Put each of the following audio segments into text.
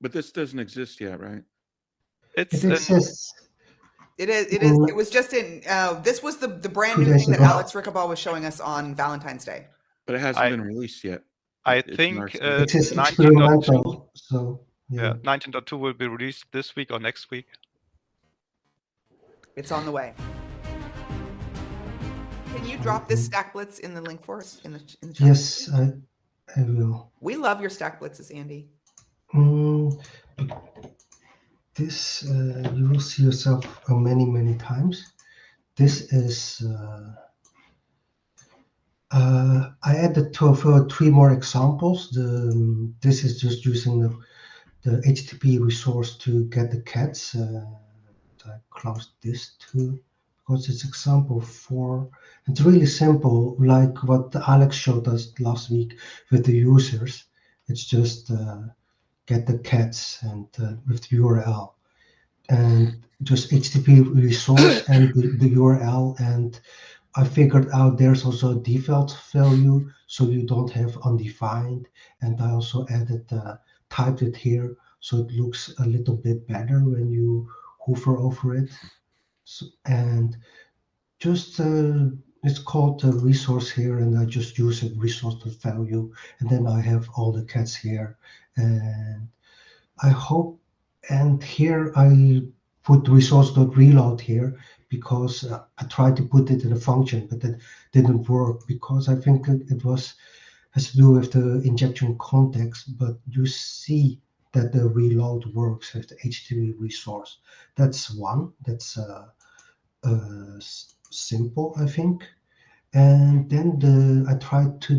But this doesn't exist yet, right? It exists. It is. It was just in. This was the brand new thing that Alex Rickaball was showing us on Valentine's Day. But it hasn't been released yet. I think it is experimental. So yeah, 19.2 will be released this week or next week. It's on the way. Can you drop this StackBlitz in the link for us in the chat? Yes, I will. We love your StackBlitzes, Andy. This you will see yourself many times. This is I added 3 more examples. This is just using the HTTP resource to get the cats. I closed this too because it's example 4. It's really simple, like what Alex showed us last week with the users. It's just get the cats and with the URL and just HTTP resource and the URL. And I figured out there's also a default value, so you don't have undefined. And I also added typed it here, so it looks a little bit better when you hover over it. So, and just it's called the resource here, and I just use it resource.value, and then I have all the cats here. And I hope, and here I put resource.reload here because I tried to put it in a function, but it didn't work because I think it has to do with the injection context. But you see that the reload works with the HTTP resource. That's one. That's simple, I think. And then I tried to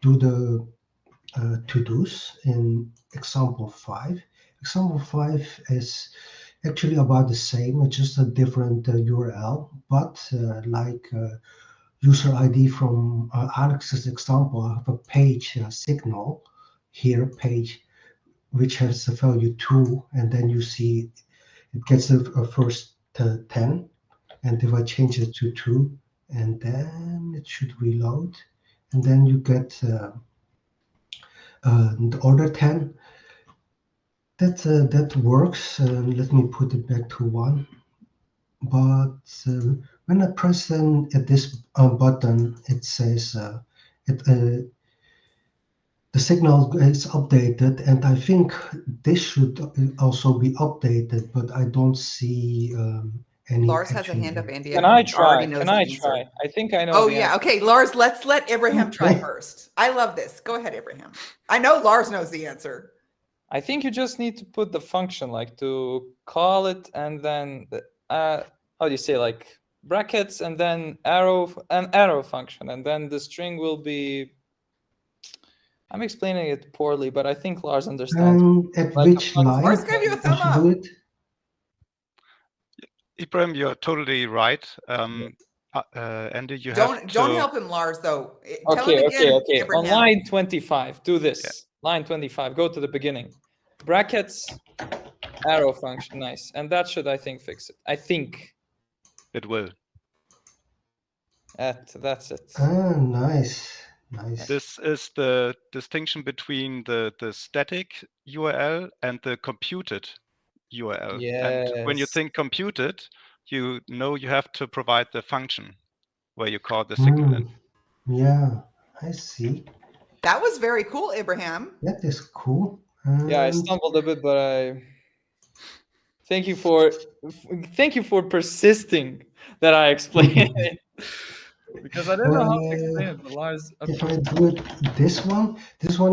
do the to-dos in example 5. Example 5 is actually about the same, it's just a different URL, but like user ID from Alex's example, I have a page signal here, page, which has the value 2, and then you see it gets the first 10, and if I change it to 2, and then it should reload, and then you get the other 10. That works. Let me put it back to 1. But when I press then at this button, it says the signal is updated, and I think this should also be updated, but I don't see any. Lars has a hand up, Andy. Can I try? I think I know. Oh yeah, okay, Lars. Let's let Ibrahim try first. I love this. Go ahead, Ibrahim. I know Lars knows the answer. I think you just need to put the function, like to call it, and then how do you say, like brackets, and then an arrow function, and then the string will be. I'm explaining it poorly, but I think Lars understands. At which line? Lars gave you a thumb up. Ibrahim, you're totally right. Andy, you don't help him, Lars. Though. Okay. On line 25, do this. Yeah. Line 25. Go to the beginning. Brackets, arrow function. Nice, and that should, I think, fix it. I think it will. That's it. Oh, nice. This is the distinction between the static URL and the computed URL. Yes. And when you think computed, you know you have to provide the function where you call the signal in. Yeah, I see. That was very cool, Ibrahim. That is cool. Yeah, I stumbled a bit, but I thank you for persisting that I explained it. Because I don't know how to explain it, but Lars. Okay. If I do it this one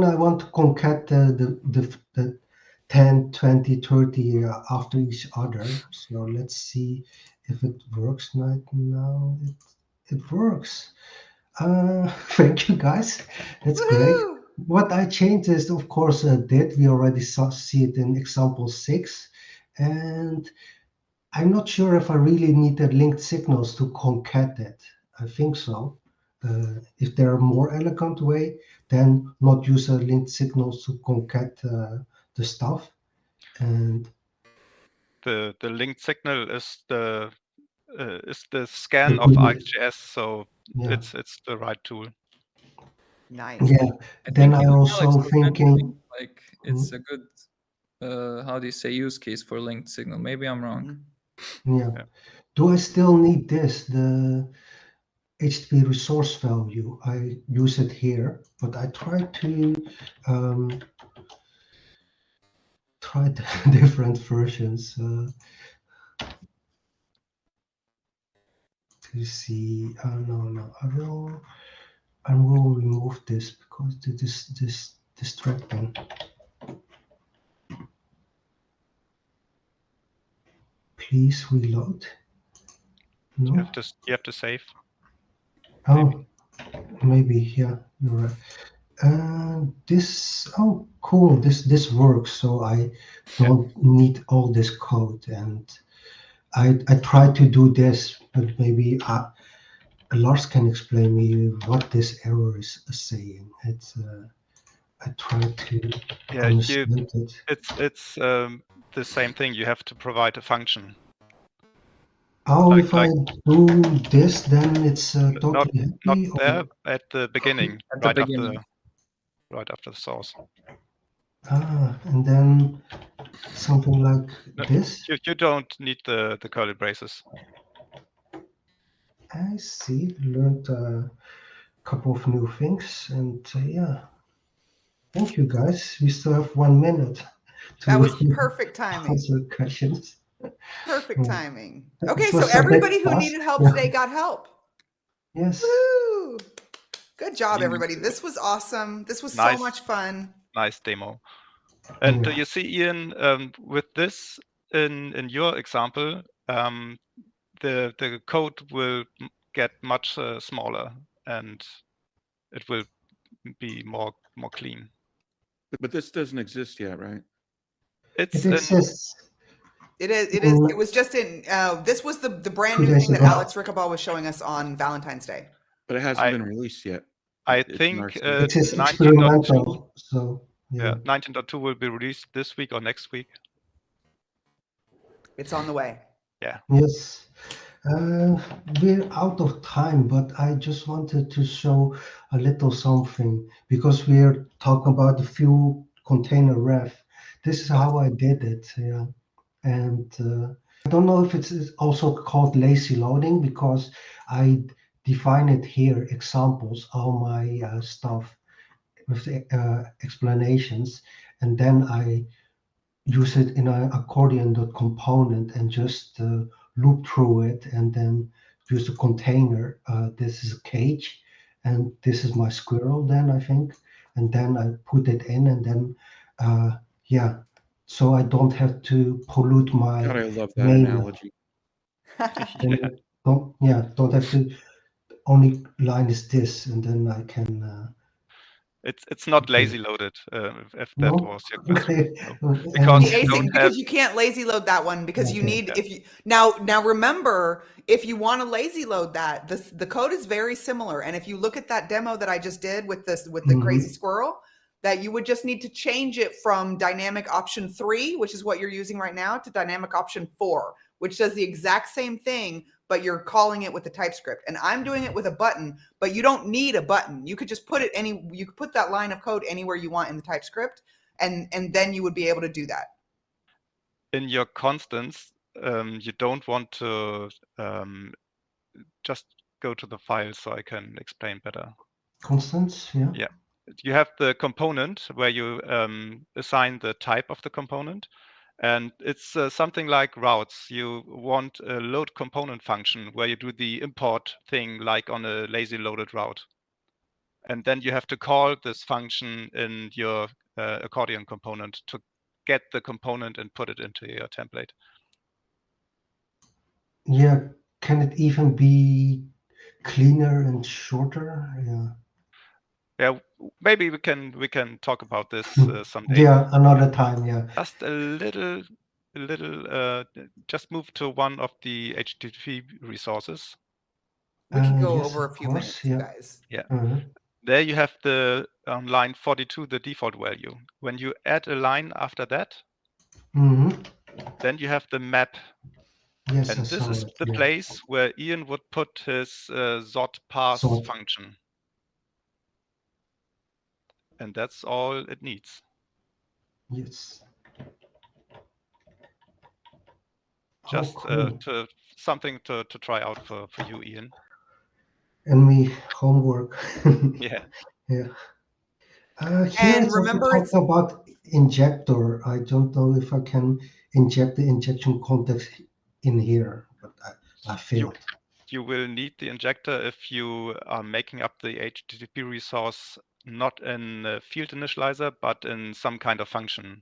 I want to concat the 10, 20, 30 after each other. So let's see if it works right now. It works. Thank you, guys. That's great. What I changed is, of course, we already see it in example 6, and I'm not sure if I really needed linked signals to concat it. I think so. If there are more elegant way, then not use linked signals to concat the stuff. And the linked signal is the scan of ArcGIS, so yeah. It's the right tool. Nice. Yeah. Then I also thinking like it's a good how do you say use case for linked signal. Maybe I'm wrong. Yeah. Yeah. Do I still need this, the HTTP resource value? I use it here, but I try to try the different versions to see. No, I will remove this because it is distracting. Please reload. No. You have to save. Oh, maybe yeah, you're right. Oh cool, this works, so I don't need all this code, and I try to do this, but maybe Lars can explain me what this error is saying. It's I try to understand it. It's the same thing. You have to provide a function. Oh, if I do this, then it's totally not happy. there at the beginning, At the beginning. right after the source. And then something like this. You don't need the curly braces. I see. Learned a couple of new things, and yeah. Thank you, guys. We still have 1 minute. That was perfect timing. Answer questions. Perfect timing. It Okay, was so a bit everybody who fast. needed help Yeah. today got help. Yes. Woo! Good job, everybody. This was awesome. This was so much fun. Nice demo. And Yeah. you see, Ian, with this in your example, the code will get much smaller, and it will be more clean. But this doesn't exist yet, right? It exists. It is. It was just in. This was the brand new thing that Alex Rickaball was showing us on Valentine's Day. But it hasn't been released yet. I It's think it is 19.2. experimental. So yeah. 19.2 will be released this week or next week. It's on the way. Yeah. Yes. We're out of time, but I just wanted to show a little something because we're talking about a few container ref. This is how I did it. Yeah. And I don't know if it's also called lazy loading because I define it here, examples, all my stuff with explanations, and then I use it in an accordion.component and just loop through it and then use a container. This is a cage and this is my squirrel then, I think. And then I put it in and then, yeah. So I don't have to pollute my God, I love that main. analogy. Don't have to, only line is this and then I can It's not lazy loaded, if that was your question. Okay. Because you can't lazy load that one because you need if you now remember, if you want to lazy load that, the code is very similar. And if you look at that demo that I just did with the crazy squirrel, that you would just need to change it from dynamic option 3, which is what you're using right now, to dynamic option 4, which does the exact same thing, but you're calling it with the TypeScript. And I'm doing it with a button, but you don't need a button. You could just put it you could put that line of code anywhere you want in the TypeScript, and then you would be able to do that. In your constants, you don't want to just go to the file so I can explain better. Constants, yeah. Yeah. You have the component where you assign the type of the component. And it's something like routes. You want a load component function where you do the import thing like on a lazy loaded route. And then you have to call this function in your accordion component to get the component and put it into your template. Yeah, can it even be cleaner and shorter? Yeah. Yeah, maybe we can talk about this someday. Yeah, another time. Yeah. Just a little. Just move to one of the HTTP resources. We can go Yes, over a of few course, minutes, you guys. Yeah. Uh-huh. There you have the on line 42 the default value. When you add a line after that, then you have the map. Yes, and this is the place where Ian would put his zot pass function. And that's all it needs. Yes. Just cool. to something to try out for you, Ian. And me homework. Yeah. Yeah. Here And it's also remember, it's talking about injector. I don't know if I can inject the injection context in here, but I failed. You will need the injector if you are making up the HTTP resource not in a field initializer, but in some kind of function.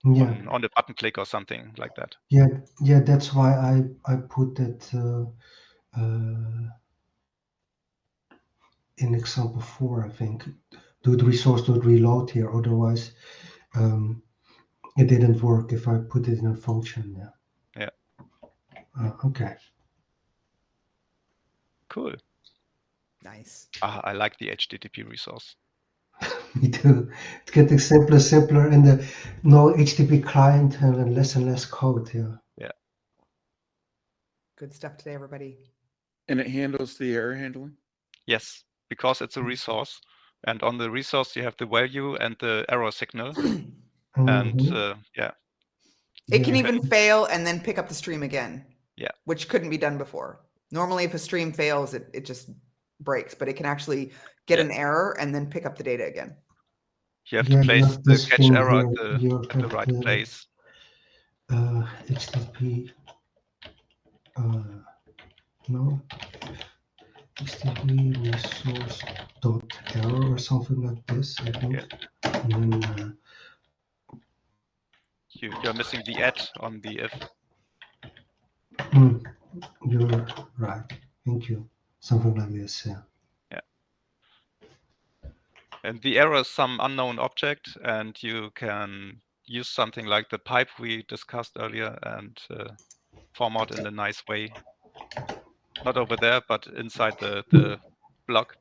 Yeah. On the button click or something like that. Yeah. That's why I put that in example 4. I think do the resource dot reload here. Otherwise, it didn't work if I put it in a function. Yeah. Okay. Cool. nice. I like the HTTP resource. Me too. It's getting simpler, and the no HTTP client and less code. Yeah. Good stuff today, everybody. And it handles the error handling? Yes, because it's a resource, and on the resource you have the value and the error signal, and yeah. It can even fail and then pick up the stream again. Yeah. Which couldn't be done before. Normally, if a stream fails, it just breaks, but it can actually get an error and then pick up the data again. You have to place the catch error at the right place. HTTP. No. HTTP resource dot error or something like this, I think. Yeah. And then you're missing the at on the if. You're right. Thank you. Something like this, yeah. Yeah. And the error is some unknown object, and you can use something like the pipe we discussed earlier and format in a nice way. Not over there, but inside the block.